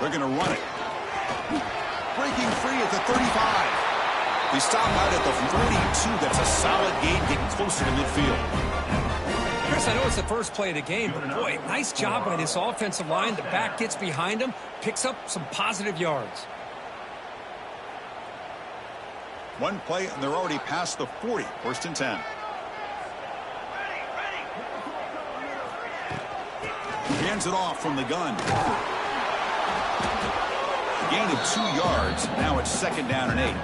They're going to run it. Breaking free at the 35. He stopped out at the 42. That's a solid gain, getting closer to midfield. Chris, I know it's the first play of the game, but boy, nice job by this offensive line. The back gets behind him, picks up some positive yards. One play, and they're already past the 40. First and 10. He hands it off from the gun. Gain of 2 yards. Now it's second down and 8.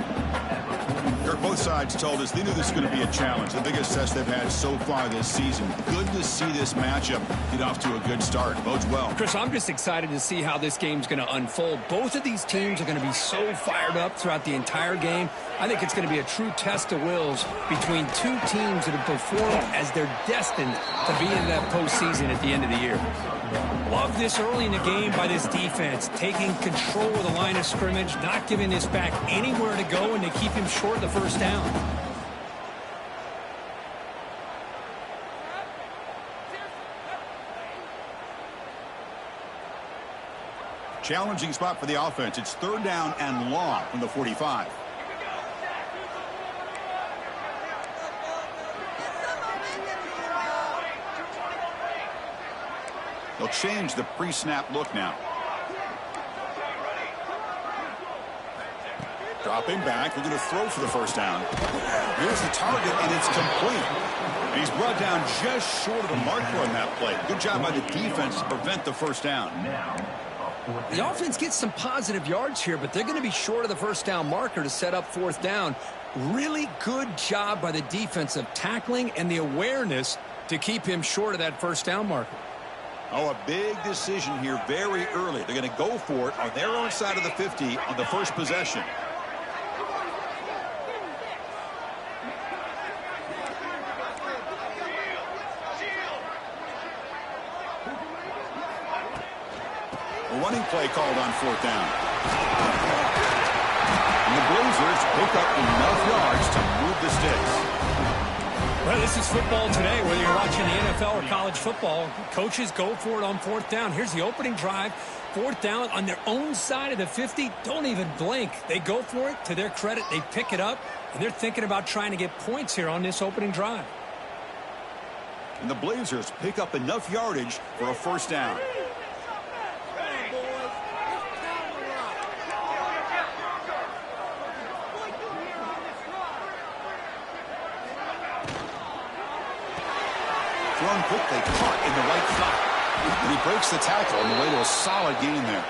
Kirk, both sides told us they knew this was going to be a challenge. The biggest test they've had so far this season. Good to see this matchup get off to a good start. Bodes well. Chris, I'm just excited to see how this game's going to unfold. Both of these teams are going to be so fired up throughout the entire game. I think it's going to be a true test of wills between two teams that have performed as they're destined to be in that postseason at the end of the year. Love this early in the game by this defense, taking control of the line of scrimmage, not giving this back anywhere to go, and they keep him short of the first down. Challenging spot for the offense. It's third down and long from the 45. They'll change the pre-snap look now. Dropping back. They're going to throw for the first down. Here's the target, and it's complete. And he's brought down just short of the marker on that play. Good job by the defense to prevent the first down. The offense gets some positive yards here, but they're going to be short of the first down marker to set up fourth down. Really good job by the defensive tackling and the awareness to keep him short of that first down marker. Oh, a big decision here very early. They're going to go for it on their own side of the 50 on the first possession. A running play called on fourth down. And the Blazers pick up enough yards to move the sticks. Well, this is football today, whether you're watching the NFL or college football. Coaches go for it on fourth down. Here's the opening drive. Fourth down on their own side of the 50. Don't even blink. They go for it. To their credit, they pick it up, and they're thinking about trying to get points here on this opening drive. And the Blazers pick up enough yardage for a first down. Thrown quickly, caught in the right spot. And he breaks the tackle on the way to a solid gain there.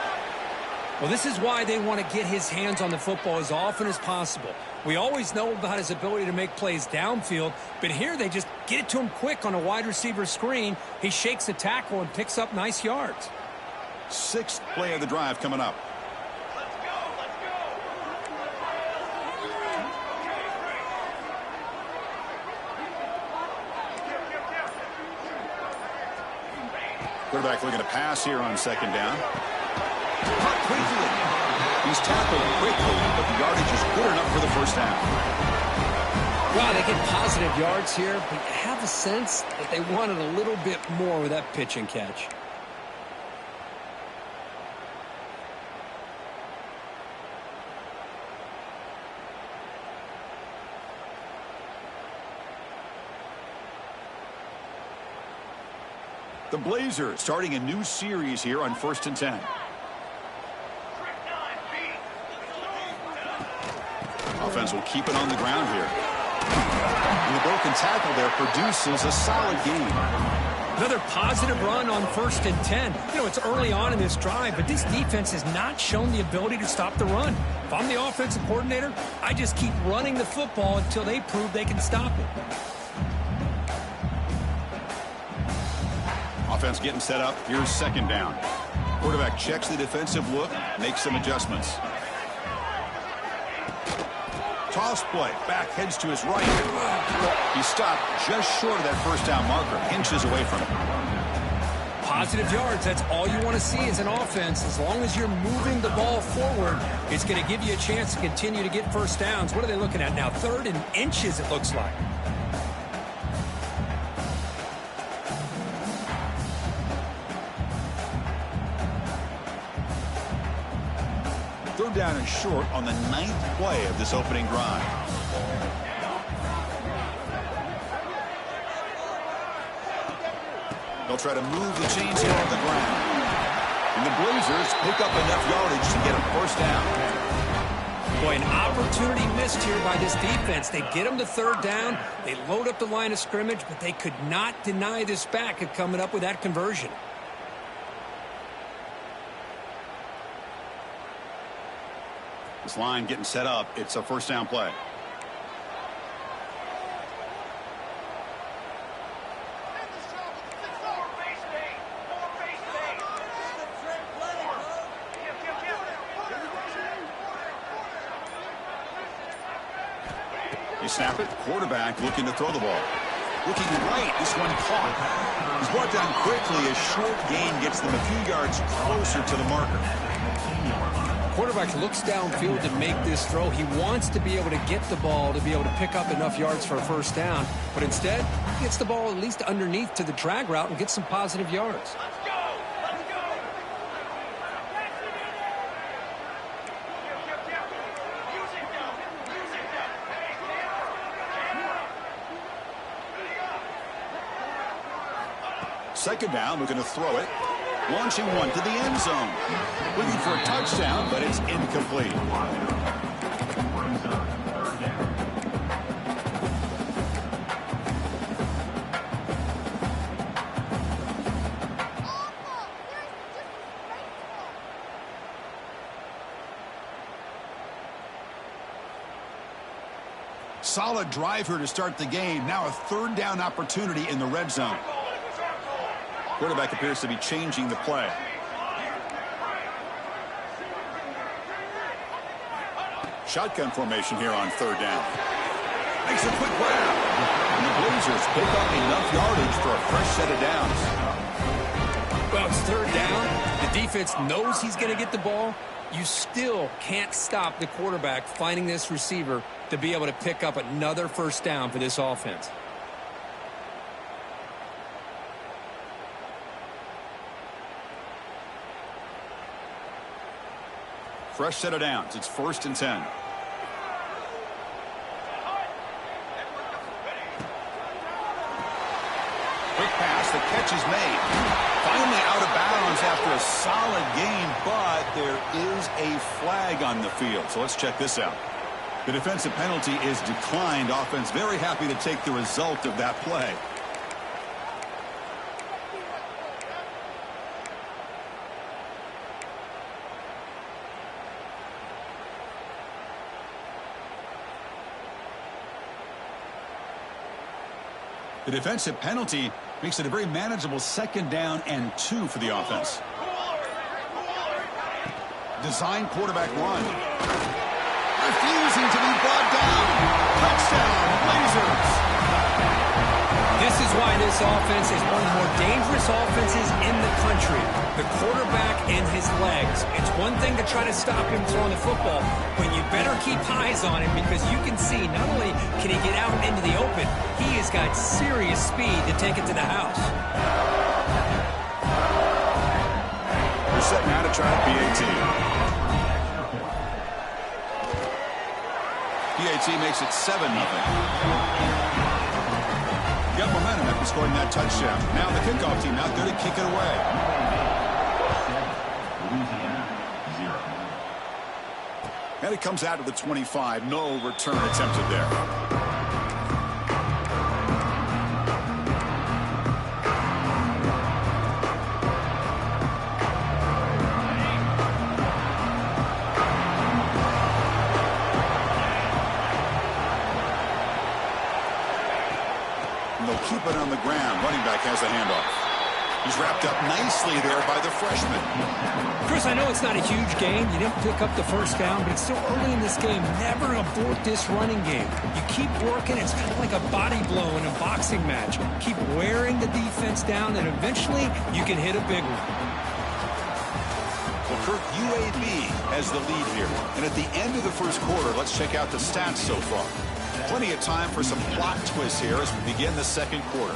Well, this is why they want to get his hands on the football as often as possible. We always know about his ability to make plays downfield, but here they just get it to him quick on a wide receiver screen. He shakes the tackle and picks up nice yards. Sixth play of the drive coming up. Quarterback looking to pass here on second down. Caught quickly. He's tackled quickly, but the yardage is good enough for the first down. Wow, they get positive yards here, but you have a sense that they wanted a little bit more with that pitch and catch. The Blazers starting a new series here on first and 10. Offense will keep it on the ground here. And the broken tackle there produces a solid gain. Another positive run on first and 10. You know, it's early on in this drive, but this defense has not shown the ability to stop the run. If I'm the offensive coordinator, I just keep running the football until they prove they can stop it. Offense getting set up. Here's second down. Quarterback checks the defensive look, makes some adjustments. Toss play. Back heads to his right. He stopped just short of that first down marker. Inches away from it. Positive yards. That's all you want to see as an offense. As long as you're moving the ball forward, it's going to give you a chance to continue to get first downs. What are they looking at now? Third and inches, it looks like. third down and short on the 9th play of this opening drive. They'll try to move the chains here on the ground. And the Blazers pick up enough yardage to get a first down. Boy, an opportunity missed here by this defense. They get them to third down. They load up the line of scrimmage, but they could not deny this back of coming up with that conversion. This line getting set up. It's a first down play. You snap it. Quarterback looking to throw the ball. Looking right. This one caught. He's brought down quickly. A short gain gets them a few yards closer to the marker. Quarterback looks downfield to make this throw. He wants to be able to get the ball to be able to pick up enough yards for a first down. But instead, he gets the ball at least underneath to the drag route and gets some positive yards. Second down, looking to throw it. Launching one to the end zone. Looking for a touchdown, but it's incomplete. Solid drive here to start the game. Now a third down opportunity in the red zone. Quarterback appears to be changing the play. Shotgun formation here on third down. Makes a quick grab. And the Blazers pick up enough yardage for a fresh set of downs. Well, it's third down. The defense knows he's going to get the ball. You still can't stop the quarterback finding this receiver to be able to pick up another first down for this offense. Fresh set of downs. It's 1st and 10. Quick pass. The catch is made. Finally out of bounds after a solid game, but there is a flag on the field. So let's check this out. The defensive penalty is declined. Offense very happy to take the result of that play. The defensive penalty makes it a very manageable 2nd down and 2 for the offense. Design quarterback run. Refusing to be brought down. Touchdown, Blazers. This is why this offense is one of the more dangerous offenses in the country. The quarterback and his legs. It's one thing to try to stop him throwing the football, but you better keep eyes on him because you can see not only can he get out into the open, he has got serious speed to take it to the house. They're set now to try a PAT. PAT makes it 7-0. Got momentum after scoring that touchdown. Now the kickoff team out there to kick it away. Louisiana, 0. And it comes out of the 25. No return attempted there. Keep it on the ground. Running back has the handoff. He's wrapped up nicely there by the freshman. Chris, I know it's not a huge gain. You didn't pick up the first down, but it's still early in this game. Never abort this running game. You keep working. It's kind of like a body blow in a boxing match. Keep wearing the defense down, and eventually you can hit a big one. Well, Kirk, UAB has the lead here. And at the end of the first quarter, let's check out the stats so far. Plenty of time for some plot twists here as we begin the second quarter.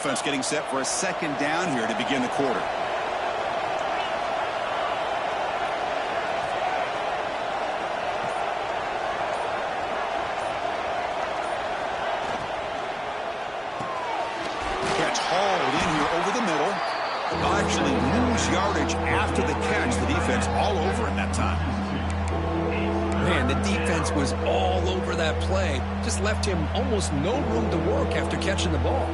Offense getting set for a second down here to begin the quarter. Catch hauled in here over the middle. They'll actually lose yardage after the catch. The defense all over in that time. Man, the defense was all over that play. Just left him almost no room to work after catching the ball.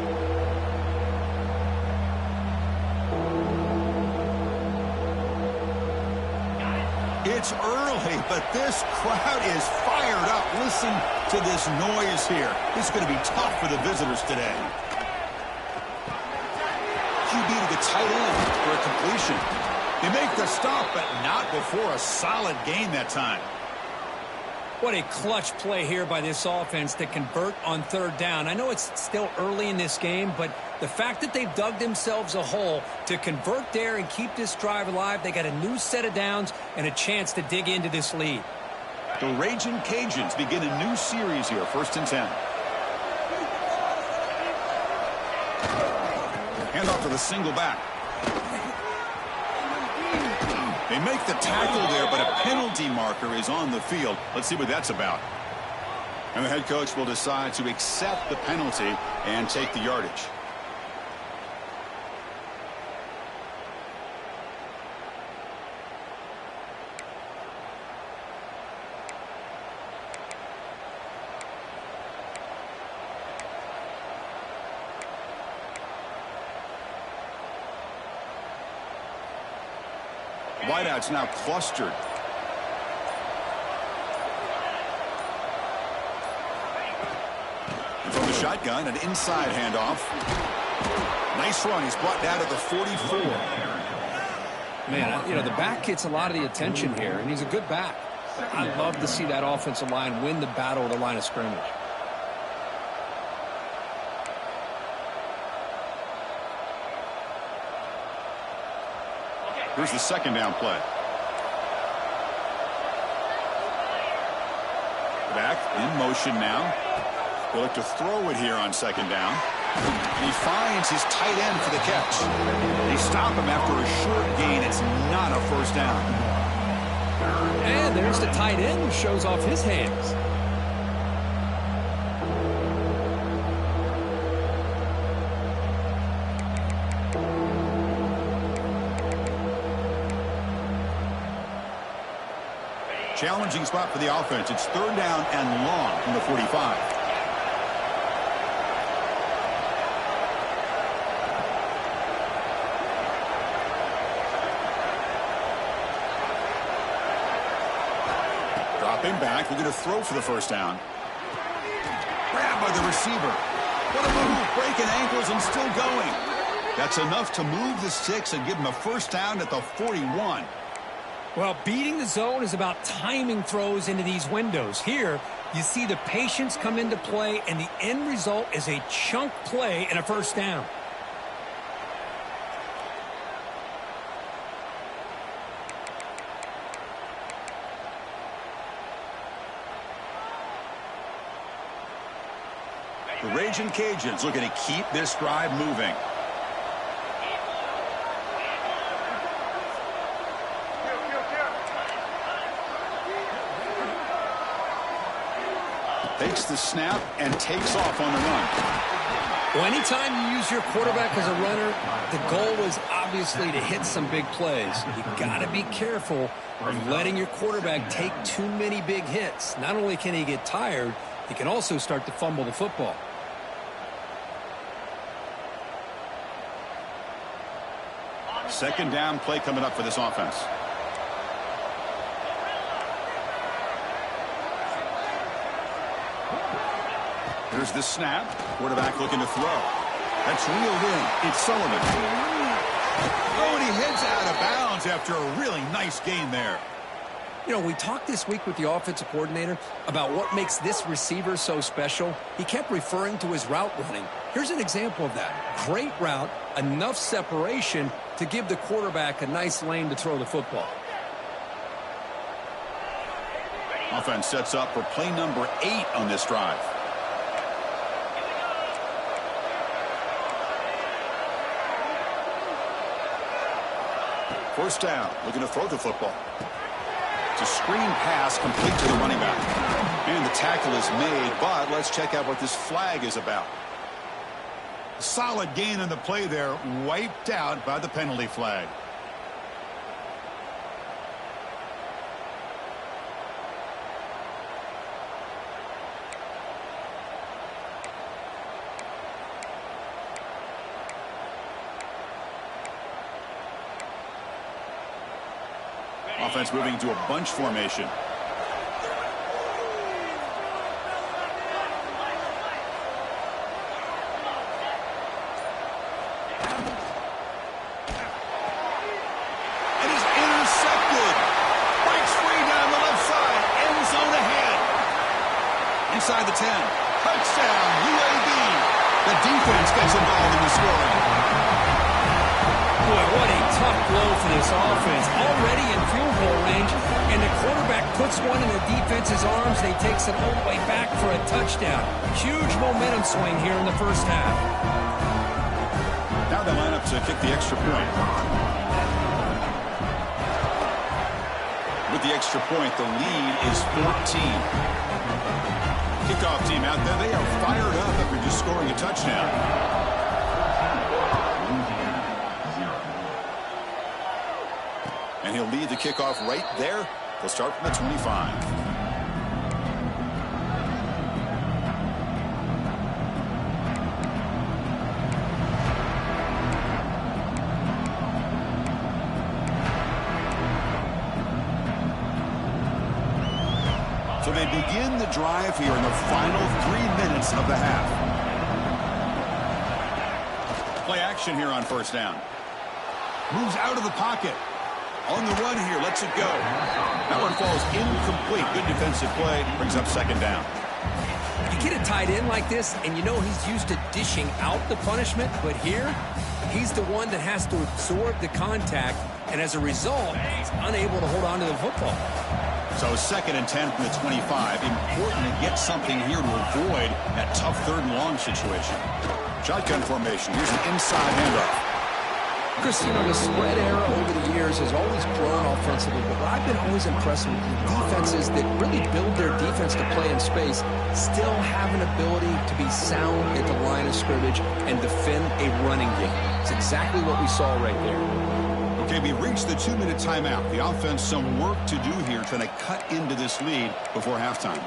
It's early, but this crowd is fired up. Listen to this noise here. This is going to be tough for the visitors today. QB to the tight end for a completion. They make the stop, but not before a solid gain that time. What a clutch play here by this offense to convert on third down. I know it's still early in this game, but the fact that they've dug themselves a hole to convert there and keep this drive alive, they got a new set of downs and a chance to dig into this lead. The Raging Cajuns begin a new series here, 1st and 10. Hand off to the single back. They make the tackle there, but a penalty marker is on the field. Let's see what that's about. And the head coach will decide to accept the penalty and take the yardage. Wideouts now clustered. And from the shotgun, an inside handoff. Nice run. He's brought down to the 44. Man, you know, the back gets a lot of the attention here, and he's a good back. I love to see that offensive line win the battle at the line of scrimmage. Here's the second down play. Back in motion now. We'll look to throw it here on second down. And he finds his tight end for the catch. They stop him after a short gain. It's not a first down. And there's the tight end who shows off his hands. Challenging spot for the offense. It's 3rd down and long from the 45. Dropping back. We're going to throw for the first down. Grabbed by the receiver. What a move. Breaking ankles and still going. That's enough to move the sticks and give him a first down at the 41. Well, beating the zone is about timing throws into these windows. Here, you see the patience come into play, and the end result is a chunk play and a first down. The Raging Cajuns looking to keep this drive moving. Takes the snap and takes off on the run. Well, anytime you use your quarterback as a runner, the goal is obviously to hit some big plays. You got to be careful of letting your quarterback take too many big hits. Not only can he get tired, he can also start to fumble the football. Second down play coming up for this offense. Here's the snap. Quarterback looking to throw. That's reeled in. It's Sullivan. Oh, and he heads out of bounds after a really nice gain there. You know, we talked this week with the offensive coordinator about what makes this receiver so special. He kept referring to his route running. Here's an example of that. Great route, enough separation to give the quarterback a nice lane to throw the football. Offense sets up for play number 8 on this drive. First down, looking to throw the football. It's a screen pass complete to the running back. And the tackle is made, but let's check out what this flag is about. Solid gain on the play there, wiped out by the penalty flag. Offense moving to a bunch formation. And he's intercepted. Breaks free down the left side. End zone ahead. Inside the 10. Touchdown, UAB. The defense gets involved in the scoring. Boy, what a tough blow for this offense. Already in field goal range, and the quarterback puts one in the defense's arms. They takes it all the way back for a touchdown. Huge momentum swing here in the first half. Now they line up to kick the extra point. With the extra point, the lead is 14. Kickoff team out there, they are fired up after just scoring a touchdown. And he'll lead the kickoff right there. They'll start from the 25. So they begin the drive here in the final 3 minutes of the half. Play action here on first down. Moves out of the pocket. On the run here, lets it go. That one falls incomplete. Good defensive play. Brings up second down. You get a tight end like this, and you know he's used to dishing out the punishment, but here, he's the one that has to absorb the contact, and as a result, he's unable to hold on to the football. So 2nd and 10 from the 25. Important to get something here to avoid that tough 3rd and long situation. Shotgun formation. Here's an inside handoff. Chris, you know, the spread era over the years has always grown offensively, but what I've been always impressed with defenses that really build their defense to play in space still have an ability to be sound at the line of scrimmage and defend a running game. It's exactly what we saw right there. Okay, we reached the 2-minute timeout. The offense some work to do here, trying to cut into this lead before halftime.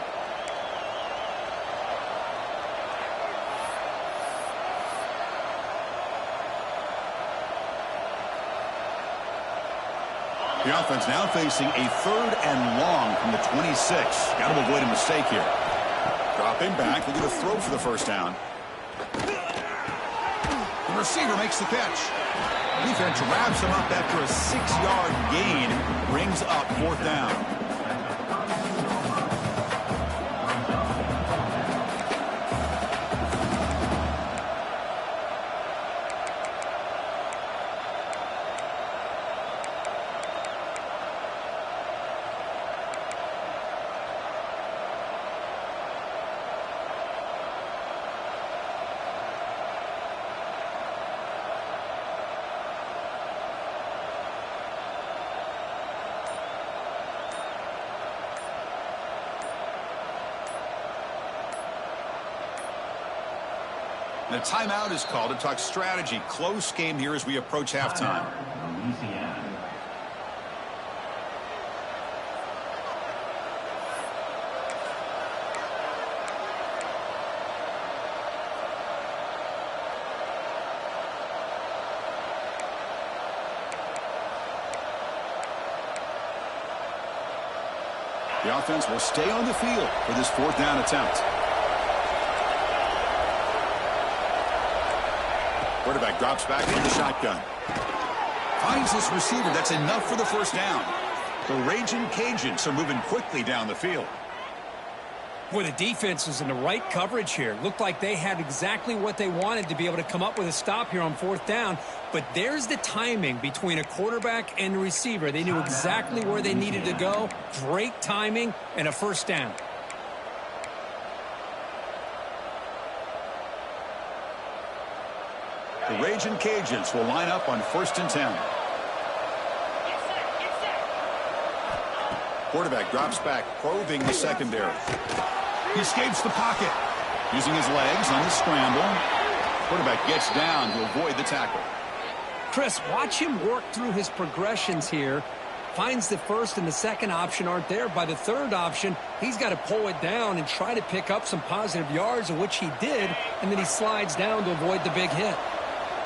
The offense now facing a 3rd and long from the 26. Got to avoid a mistake here. Dropping back, looking to throw for the first down. The receiver makes the catch. Defense wraps him up after a 6-yard gain. Brings up 4th down. The timeout is called to talk strategy. Close game here as we approach halftime. Louisiana. The offense will stay on the field for this 4th down attempt. Quarterback drops back in the shotgun. Finds this receiver. That's enough for the first down. The Raging Cajuns are moving quickly down the field. Boy, the defense is in the right coverage here. Looked like they had exactly what they wanted to be able to come up with a stop here on 4th down. But there's the timing between a quarterback and the receiver. They knew exactly where they needed to go. Great timing and a first down. The Raging Cajuns will line up on 1st and 10. Quarterback drops back, probing the secondary. He escapes the pocket. Using his legs on the scramble. Quarterback gets down to avoid the tackle. Chris, watch him work through his progressions here. Finds the first and the second option aren't there. By the third option, he's got to pull it down and try to pick up some positive yards, of which he did, and then he slides down to avoid the big hit.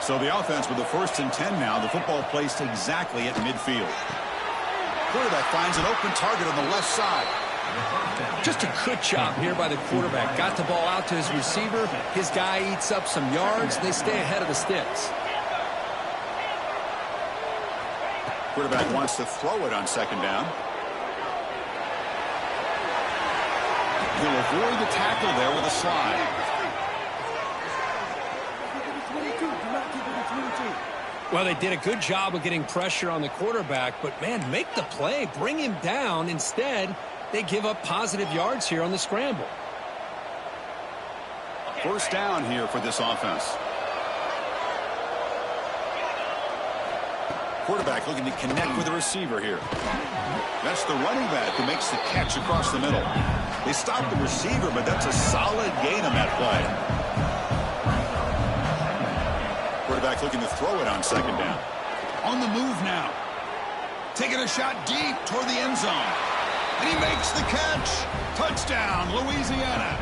So the offense with the 1st and 10 now. The football placed exactly at midfield. Quarterback finds an open target on the left side. Just a good job here by the quarterback. Got the ball out to his receiver. His guy eats up some yards. They stay ahead of the sticks. Quarterback wants to throw it on 2nd down. He'll avoid the tackle there with a slide. Well, they did a good job of getting pressure on the quarterback, but, man, make the play. Bring him down. Instead, they give up positive yards here on the scramble. 1st down here for this offense. Quarterback looking to connect with the receiver here. That's the running back who makes the catch across the middle. They stop the receiver, but that's a solid gain on that play. Quarterback looking to throw it on 2nd down. On the move now. Taking a shot deep toward the end zone. And he makes the catch. Touchdown, Louisiana.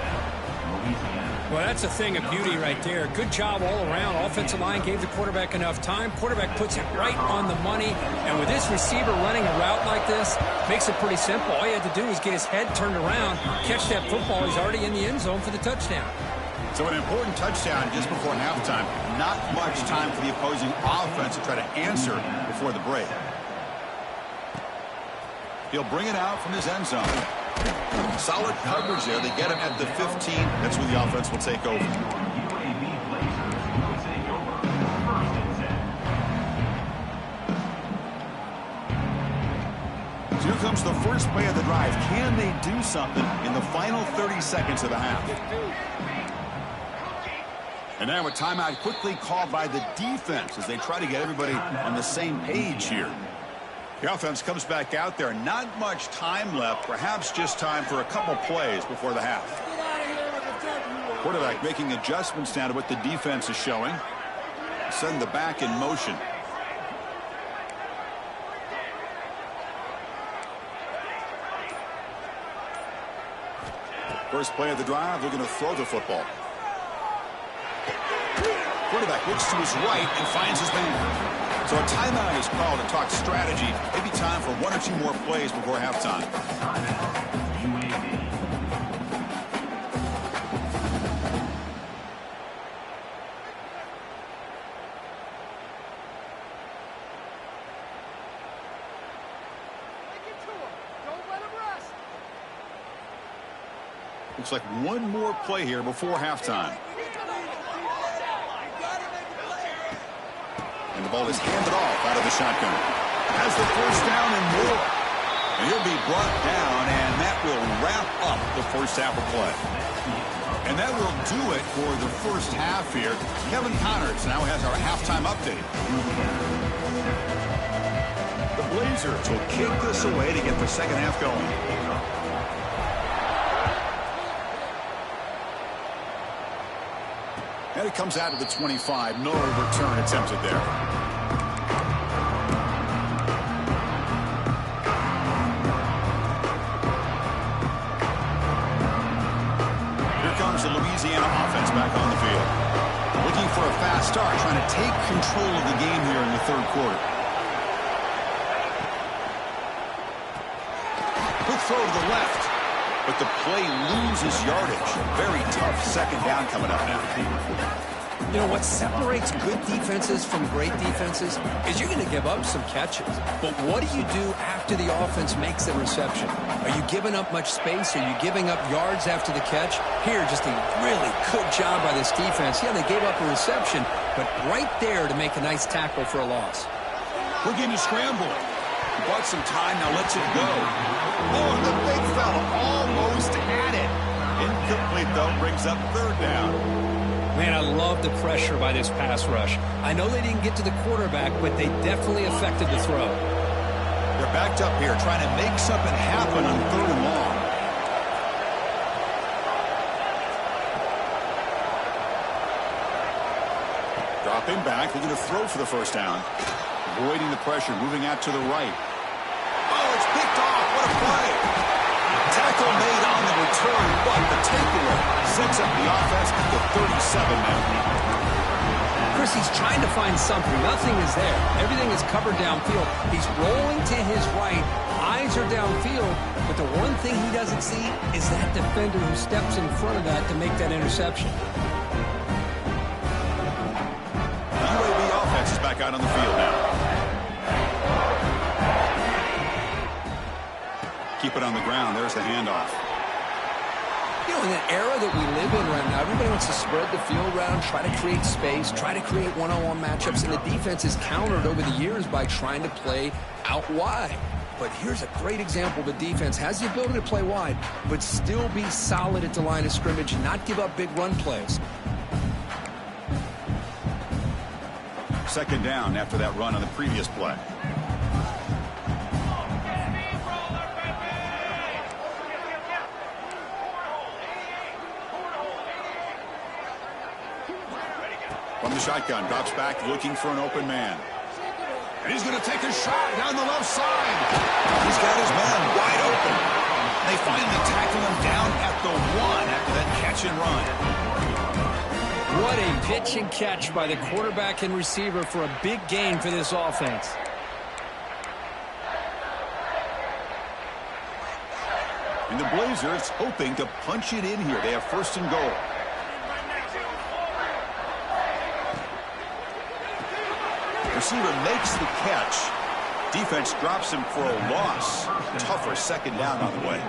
Well, that's a thing of beauty right there. Good job all around. Offensive line gave the quarterback enough time. Quarterback puts it right on the money. And with this receiver running a route like this, makes it pretty simple. All you had to do was get his head turned around, catch that football. He's already in the end zone for the touchdown. So an important touchdown just before halftime. Not much time for the opposing offense to try to answer before the break. He'll bring it out from his end zone. Solid coverage there. They get him at the 15. That's where the offense will take over. So here comes the first play of the drive. Can they do something in the final 30 seconds of the half? And now a timeout quickly called by the defense as they try to get everybody on the same page here. The offense comes back out there. Not much time left. Perhaps just time for a couple plays before the half. Quarterback making adjustments now to what the defense is showing. Send the back in motion. First play of the drive, they're going to throw the football. Quarterback looks to his right and finds his man. So a timeout is called to talk strategy. Maybe time for 1 or 2 more plays before halftime. Looks like 1 more play here before halftime. And the ball is handed off out of the shotgun. Has the 1st down and more. And he'll be brought down, and that will wrap up the first half of play. And that will do it for the first half here. Kevin Connors now has our halftime update. The Blazers will kick this away to get the second half going. And it comes out of the 25. No return attempted there. Here comes the Louisiana offense back on the field. Looking for a fast start, trying to take control of the game here in the 3rd quarter. Quick throw to the left. But the play loses yardage. Very tough 2nd down coming up now. You know, what separates good defenses from great defenses is you're going to give up some catches. But what do you do after the offense makes the reception? Are you giving up much space? Are you giving up yards after the catch? Here, just a really good job by this defense. Yeah, they gave up a reception, but right there to make a nice tackle for a loss. Looking to scramble. Bought some time, now lets it go. Oh, the big fella almost had it. Incomplete, though, brings up 3rd down. Man, I love the pressure by this pass rush. I know they didn't get to the quarterback, but they definitely affected the throw. They're backed up here, trying to make something happen on 3rd and long. Dropping back, looking to throw for the first down. Avoiding the pressure, moving out to the right. Oh, it's picked off. What a play. Tackle made on the return, but the takeaway sets up the offense at the 37 now. Chris, he's trying to find something. Nothing is there. Everything is covered downfield. He's rolling to his right. Eyes are downfield. But the one thing he doesn't see is that defender who steps in front of that to make that interception. The UAB offense is back out on the field now. Keep it on the ground. There's the handoff. You know, in the era that we live in right now, everybody wants to spread the field around, try to create space, try to create one-on-one matchups, and the defense is countered over the years by trying to play out wide. But here's a great example. The defense has the ability to play wide, but still be solid at the line of scrimmage and not give up big run plays. 2nd down after that run on the previous play. From the shotgun, drops back, looking for an open man. And he's going to take a shot down the left side. He's got his man wide open. They finally tackle him down at the 1 after that catch and run. What a pitch and catch by the quarterback and receiver for a big gain for this offense. And the Blazers hoping to punch it in here. They have 1st and goal. Receiver makes the catch. Defense drops him for a loss. Tougher 2nd down on the way.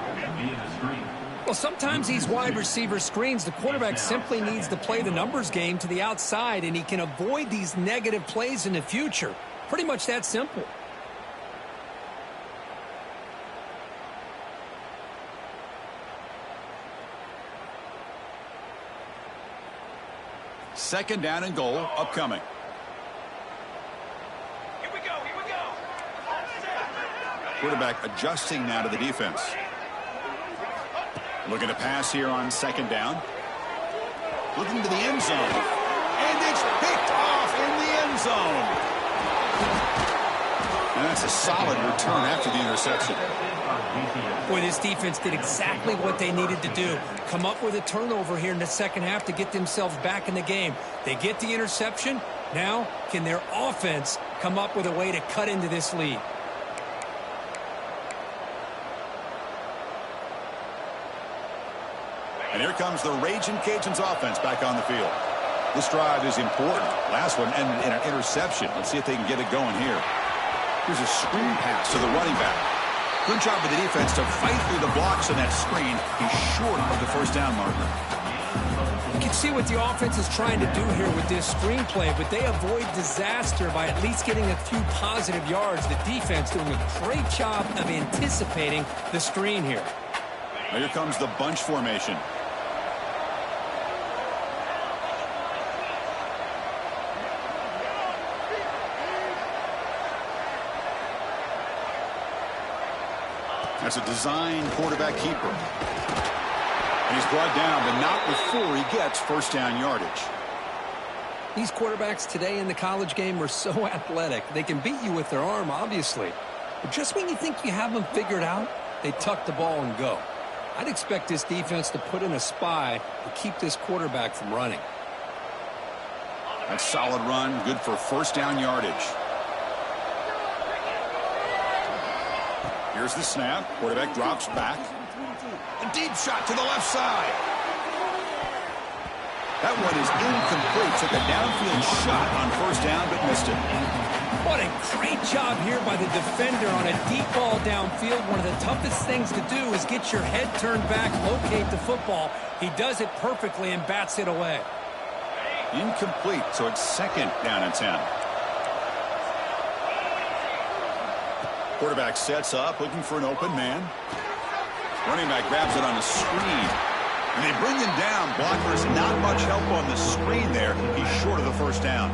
Well, sometimes these wide receiver screens, the quarterback simply needs to play the numbers game to the outside, and he can avoid these negative plays in the future. Pretty much that simple. Second down and goal upcoming. Quarterback adjusting now to the defense. Looking to pass here on 2nd down. Looking to the end zone. And it's picked off in the end zone. And that's a solid return after the interception. Boy, this defense did exactly what they needed to do. Come up with a turnover here in the 2nd half to get themselves back in the game. They get the interception. Now, can their offense come up with a way to cut into this lead? And here comes the Raging Cajuns offense back on the field. This drive is important. Last one ended in an interception. Let's see if they can get it going here. Here's a screen pass to the running back. Good job by the defense to fight through the blocks on that screen. He's short of the 1st down marker. You can see what the offense is trying to do here with this screenplay, but they avoid disaster by at least getting a few positive yards. The defense doing a great job of anticipating the screen here. Now here comes the bunch formation. That's a design quarterback keeper. And he's brought down, but not before he gets 1st down yardage. These quarterbacks today in the college game are so athletic. They can beat you with their arm, obviously. But just when you think you have them figured out, they tuck the ball and go. I'd expect this defense to put in a spy to keep this quarterback from running. That's solid run, good for 1st down yardage. Here's the snap. Quarterback drops back. A deep shot to the left side. That one is incomplete. Took a downfield shot on 1st down, but missed it. What a great job here by the defender on a deep ball downfield. One of the toughest things to do is get your head turned back, locate the football. He does it perfectly and bats it away. Incomplete, so it's 2nd down and 10. Quarterback sets up, looking for an open man. Running back grabs it on the screen. And they bring him down. Blockers, not much help on the screen there. He's short of the 1st down.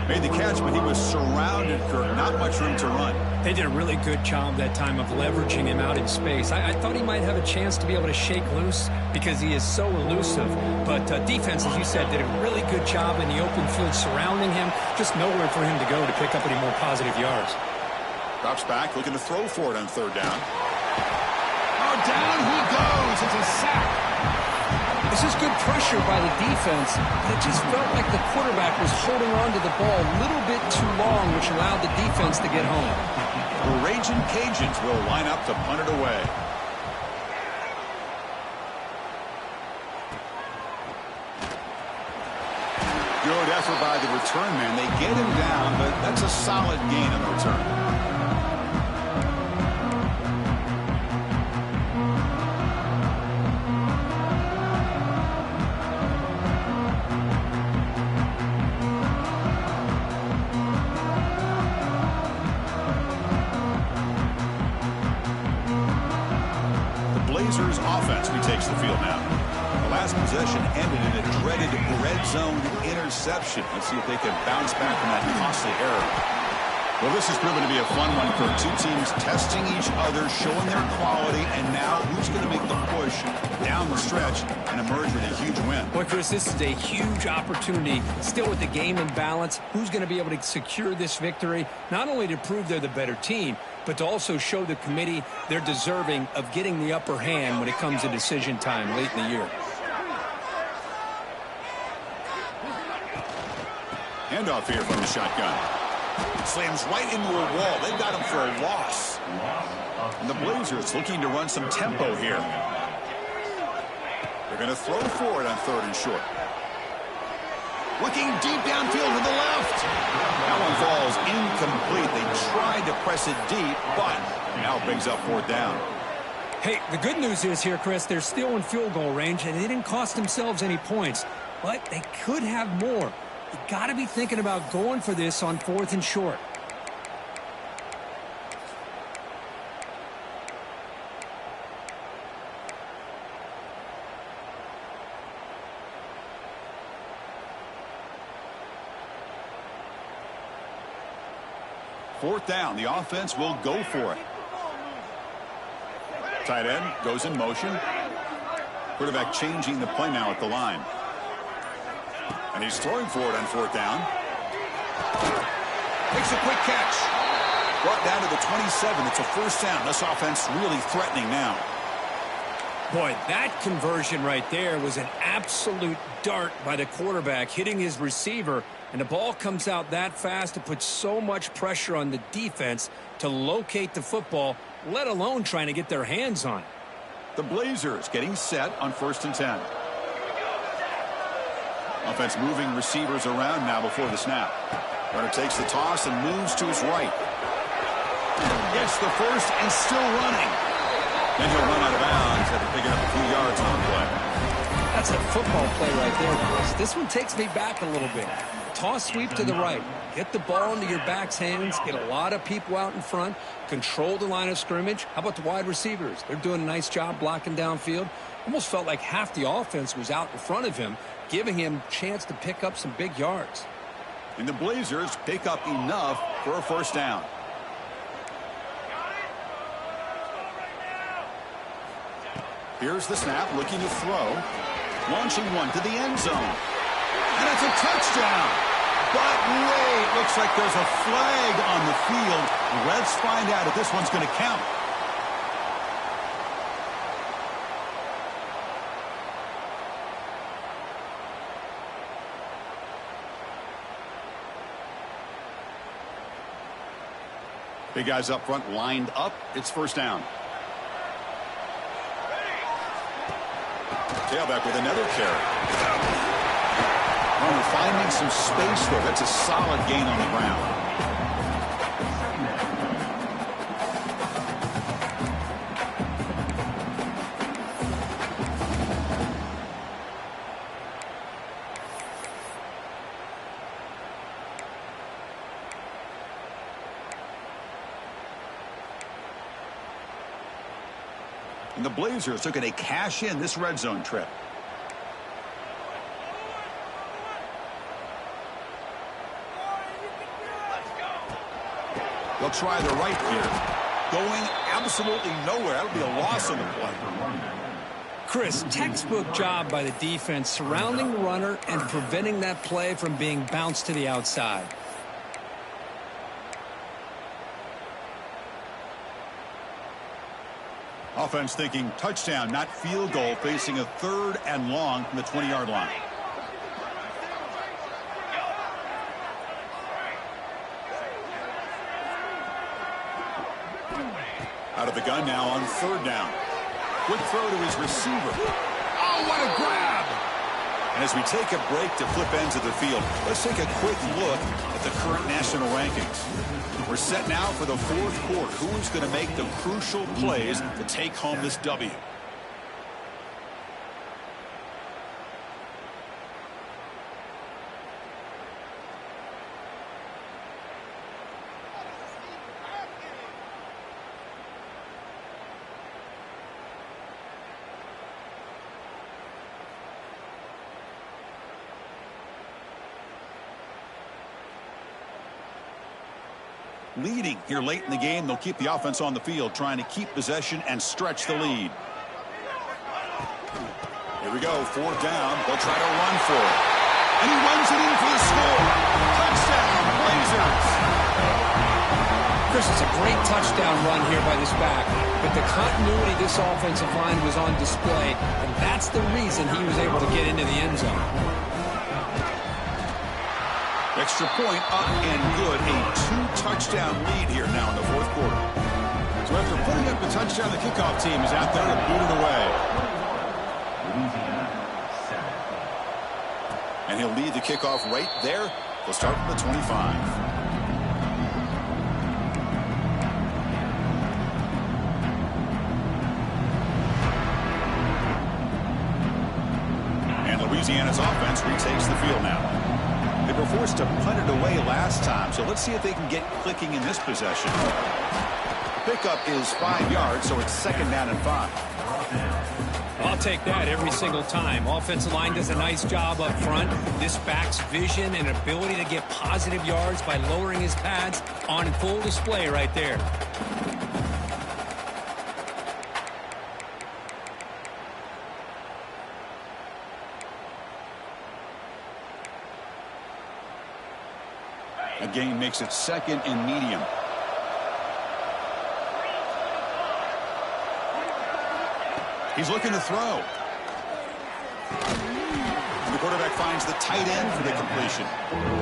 Made the catch, but he was surrounded, Kirk. Not much room to run. They did a really good job that time of leveraging him out in space. I thought he might have a chance to be able to shake loose because he is so elusive. But defense, as you said, did a really good job in the open field surrounding him. Just nowhere for him to go to pick up any more positive yards. Drops back, looking to throw for it on third down. Oh, down he goes. It's a sack. This is good pressure by the defense, but it just felt like the quarterback was holding on to the ball a little bit too long, which allowed the defense to get home. The Raging Cajuns will line up to punt it away. Good effort by the return man. They get him down, but that's a solid gain on the return. Blazers offense retakes the field now. The last possession ended in a dreaded red zone interception. Let's see if they can bounce back from that costly error. Well, this has proven to be a fun one for two teams testing each other, showing their quality, and now who's going to make the push down the stretch and emerge with a huge win. Boy, Chris, this is a huge opportunity. Still with the game in balance, who's going to be able to secure this victory, not only to prove they're the better team, but to also show the committee they're deserving of getting the upper hand when it comes to decision time late in the year. Handoff here from the shotgun. Slams right into a wall. They've got him for a loss. And the Blazers looking to run some tempo here. They're going to throw for it on third and short. Looking deep downfield to the left. That one falls incomplete. They tried to press it deep, but now brings up fourth down. Hey, the good news is here, Chris, they're still in field goal range, and they didn't cost themselves any points. But they could have more. You got to be thinking about going for this on fourth and short. Fourth down, the offense will go for it. Tight end goes in motion. Quarterback changing the play now at the line. And he's throwing for it on fourth down. Makes a quick catch. Brought down to the 27. It's a first down. This offense really threatening now. Boy, that conversion right there was an absolute dart by the quarterback, hitting his receiver, and the ball comes out that fast to put so much pressure on the defense to locate the football, let alone trying to get their hands on it. The Blazers getting set on 1st and 10. Offense moving receivers around now before the snap. Runner takes the toss and moves to his right. Gets the first and still running. Then he'll run out of bounds after picking up a few yards on the play. That's a football play right there, Chris. This one takes me back a little bit. Toss sweep to the right. Get the ball into your back's hands. Get a lot of people out in front. Control the line of scrimmage. How about the wide receivers? They're doing a nice job blocking downfield. Almost felt like half the offense was out in front of him, giving him a chance to pick up some big yards. And the Blazers pick up enough for a first down. Here's the snap, looking to throw. Launching one to the end zone. And it's a touchdown. But wait, looks like there's a flag on the field. Let's find out if this one's going to count. Big guys up front lined up. It's first down. Tailback with another carry. Runner finding some space there. That's a solid gain on the ground. And the Blazers are going to cash in this red zone trip. They'll try the right here. Going absolutely nowhere. That'll be a loss on the play. Chris, textbook job by the defense surrounding the runner and preventing that play from being bounced to the outside. Offense thinking touchdown, not field goal, facing a 3rd and long from the 20-yard line. Out of the gun now on 3rd down. Quick throw to his receiver. Oh, what a grab! And as we take a break to flip ends of the field, let's take a quick look at the current national rankings. We're set now for the 4th quarter. Who's going to make the crucial plays to take home this W? Leading here late in the game, they'll keep the offense on the field, trying to keep possession and stretch the lead. Here we go, 4th down. They'll try to run for it. And he runs it in for the score. Touchdown, Blazers! Chris, it's a great touchdown run here by this back, but the continuity of this offensive line was on display, and that's the reason he was able to get into the end zone. Extra point up and good. A 2-touchdown lead here now in the 4th quarter. So after putting up the touchdown, the kickoff team is out there to boot it away. And he'll lead the kickoff right there. They'll start from the 25. And Louisiana's offense retakes the field now. They were forced to punt it away last time, so let's see if they can get clicking in this possession. Pickup is 5 yards, so it's 2nd down and 5. I'll take that every single time. Offensive line does a nice job up front. This back's vision and ability to get positive yards by lowering his pads on full display right there. A gain makes it 2nd and medium. He's looking to throw. The quarterback finds the tight end for the completion.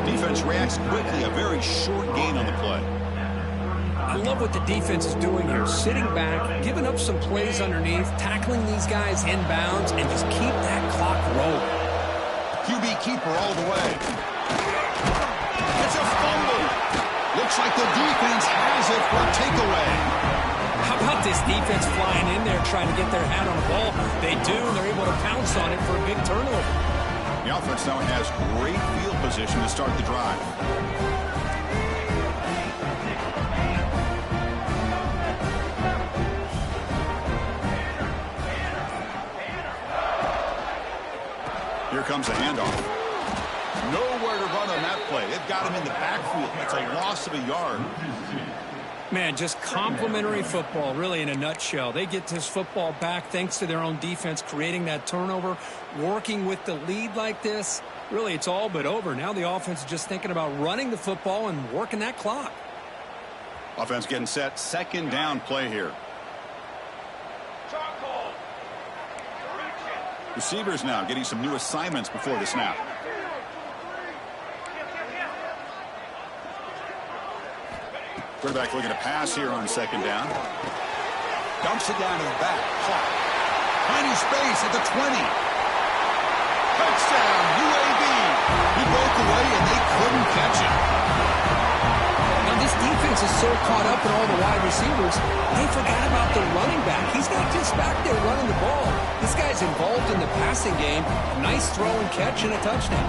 Defense reacts quickly. A very short gain on the play. I love what the defense is doing here. Sitting back, giving up some plays underneath, tackling these guys inbounds, and just keep that clock rolling. QB keeper all the way. It's a fumble. Looks like the defense has it for a takeaway. How about this defense flying in there trying to get their hat on the ball? They do, and they're able to pounce on it for a big turnover. The offense now has great field position to start the drive. Here comes a handoff. Nowhere to run on that play. They've got him in the backfield. It's a loss of a yard. Man, just complimentary football, really, in a nutshell. They get this football back thanks to their own defense, creating that turnover, working with the lead like this. Really, it's all but over. Now the offense is just thinking about running the football and working that clock. Offense getting set. 2nd down play here. Receivers now getting some new assignments before the snap. Quarterback looking to pass here on 2nd down. Dumps it down to the back. Caught. Tiny space at the 20. Touchdown, UAB. He broke away and they couldn't catch him. Now this defense is so caught up in all the wide receivers, they forgot about the running back. He's not just back there running the ball. This guy's involved in the passing game. Nice throw and catch and a touchdown.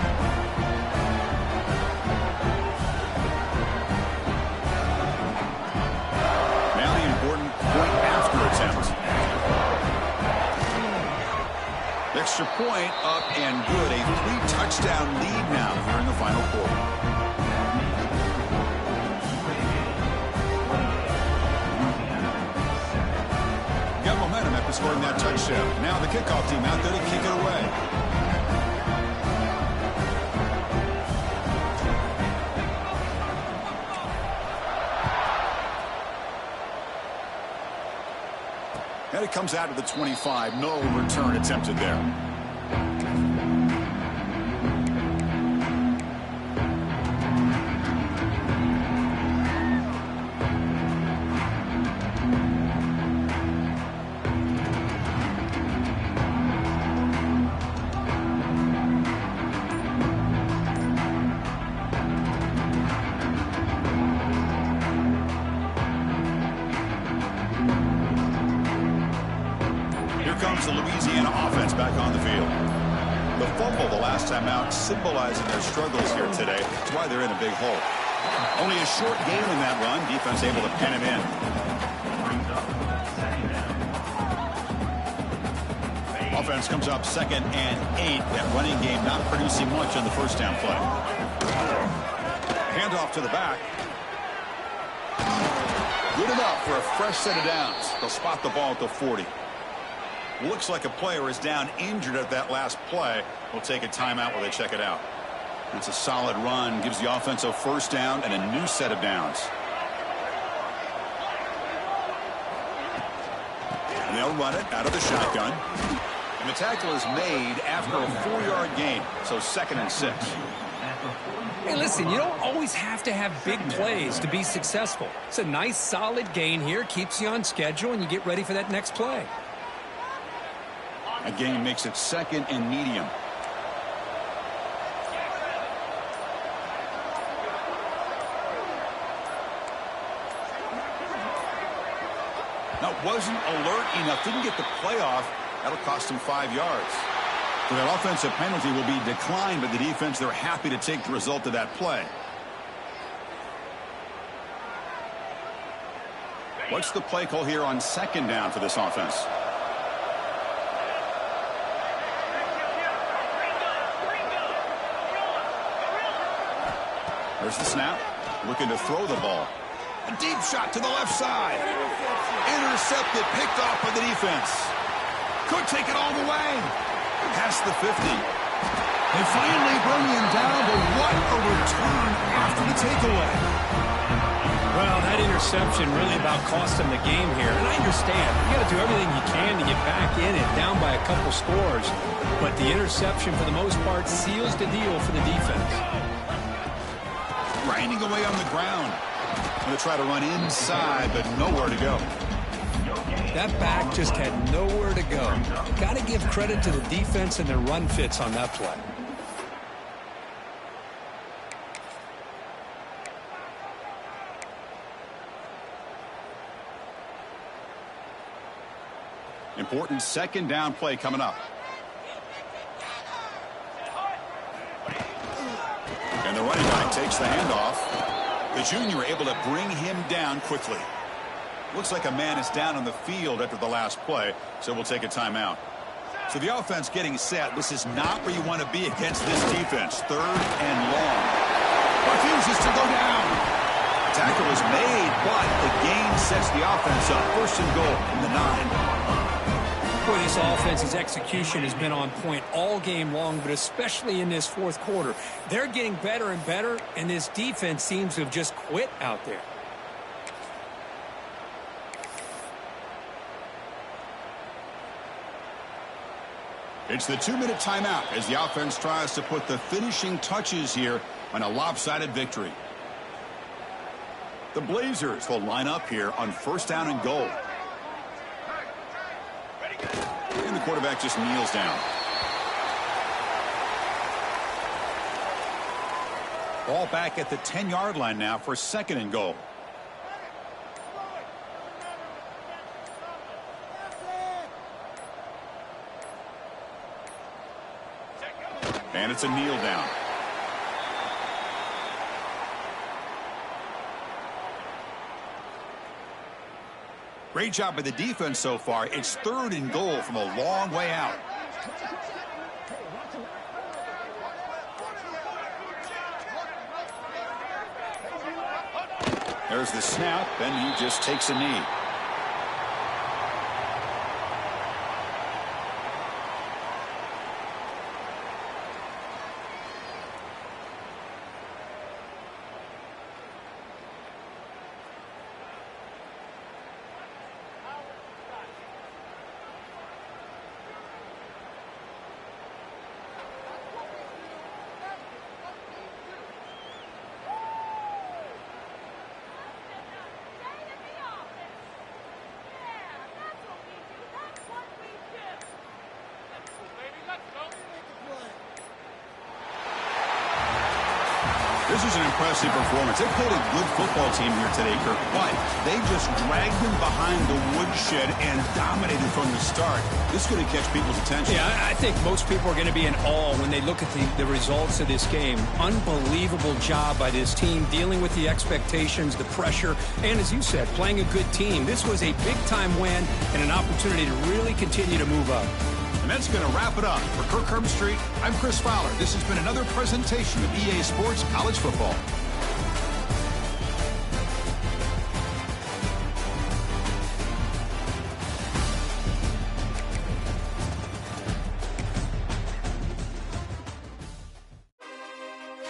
Extra point up and good. A 3-touchdown lead now here in the final quarter. got momentum after scoring that touchdown. Now the kickoff team out there to kick it away. And it comes out to the 25. No return attempted there. Comes the Louisiana offense back on the field. The fumble the last time out symbolizing their struggles here today. That's why they're in a big hole. Only a short gain in that run. Defense able to pen him in. Offense comes up 2nd and 8. That running game not producing much on the first down play. Handoff to the back. Good enough for a fresh set of downs. They'll spot the ball at the 40. Looks like a player is down injured at that last play. We'll take a timeout while they check it out. It's a solid run. Gives the offense a first down and a new set of downs. And they'll run it out of the shotgun. And the tackle is made after a 4-yard gain. So 2nd and 6. Hey, listen, you don't always have to have big plays to be successful. It's a nice, solid gain here. Keeps you on schedule, and you get ready for that next play. A gain makes it 2nd and medium. Now, wasn't alert enough. Didn't get the play off. That'll cost him 5 yards. So that offensive penalty will be declined, but the defense, they're happy to take the result of that play. What's the play call here on 2nd down for this offense? There's the snap. Looking to throw the ball. A deep shot to the left side. Intercepted. Picked off by the defense. Could take it all the way. Past the 50. They finally bring him down, but what a return after the takeaway. Well, that interception really about cost them the game here. And I understand. You got to do everything you can to get back in it, down by a couple scores. But the interception, for the most part, seals the deal for the defense. Grinding away on the ground. Going to try to run inside, but nowhere to go. That back just had nowhere to go. Got to give credit to the defense and their run fits on that play. Important 2nd down play coming up. And the running back takes the handoff. The junior able to bring him down quickly. Looks like a man is down on the field after the last play, so we'll take a timeout. So the offense getting set. This is not where you want to be against this defense. 3rd and long. Refuses to go down. Tackle is made, but the gain sets the offense up. 1st and goal from the 9. Boy, this offense's execution has been on point all game long, but especially in this 4th quarter. They're getting better and better, and this defense seems to have just quit out there. It's the 2-minute timeout as the offense tries to put the finishing touches here on a lopsided victory. The Blazers will line up here on 1st down and goal. And the quarterback just kneels down. Ball back at the 10-yard line now for 2nd and goal. And it's a kneel down. Great job by the defense so far. It's 3rd and goal from a long way out. There's the snap, and he just takes a knee. This is an impressive performance. They played a good football team here today, Kirk, but they just dragged them behind the woodshed and dominated from the start. This is going to catch people's attention. Yeah, I think most people are going to be in awe when they look at the results of this game. Unbelievable job by this team dealing with the expectations, the pressure, and as you said, playing a good team. This was a big-time win and an opportunity to really continue to move up. And that's going to wrap it up. For Kirk Herbstreit, I'm Chris Fowler. This has been another presentation of EA Sports College Football.